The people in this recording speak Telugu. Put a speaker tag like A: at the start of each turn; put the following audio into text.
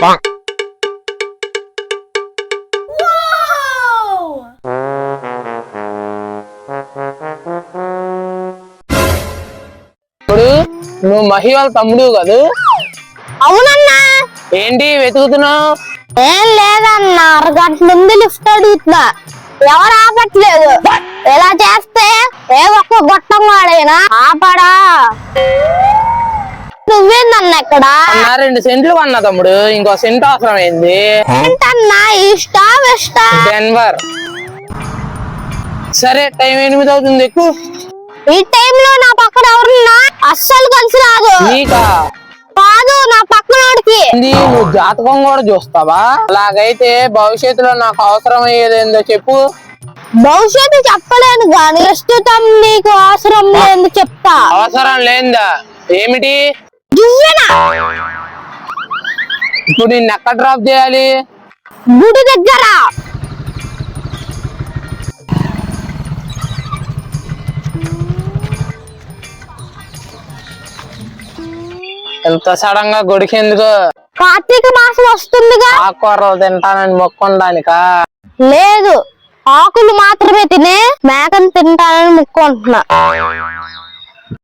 A: ఇప్పుడు నువ్వు మహి వాళ్ళ తమ్ముడు కాదు?
B: అవునన్నా.
A: ఏంటి వెతుకుతున్నావు?
B: ఏం లేదన్నా, అరగంట నుండి లిఫ్ట్ అడుగుతున్నా, ఎవరు ఆపట్లేదు. ఇలా చేస్తే ఏ ఒక్క గొట్టం వాడైనా ఆపడా? నువ్వేందన్నా ఇక్కడ?
A: 2 సెంట్లు కొన్నా తమ్ముడు, ఇంకో సెంట్ అవసరం అయింది.
B: ఏంటన్నా ఇష్టా వెస్టా?
A: డెన్వర్. సరే, టైం 8 అవుతుంది, ఎక్కువ.
B: ఈ టైంలో నా పక్కన ఎవరున్నా అస్సలు కలిసి రాదు.
A: నీకా?
B: కాదు, నా పక్కనోడికి.
A: నువ్వు జాతకం కూడా చూస్తావా? అలాగైతే భవిష్యత్తులో నాకు అవసరం అయ్యేది ఏందో చెప్పు.
B: భవిష్యత్తు చెప్పలేను గాని ప్రస్తుతం నీకు అవసరం లేదు చెప్తా.
A: అవసరం లేదా? ఏమిటి?
B: దువ్వెన.
A: ఇప్పుడు నిన్ను ఎక్కడ డ్రాప్ చేయాలి?
B: గుడి దగ్గర.
A: ఎంత సడన్ గా గుడికి ఎందుకు?
B: కార్తీక మాసం వస్తుందిగా.
A: ఆకుకూరలు తింటానని మొక్కుండానికా?
B: లేదు, ఆకులు మాత్రమే తినే మేకను తింటానని మొక్కుంటున్నా.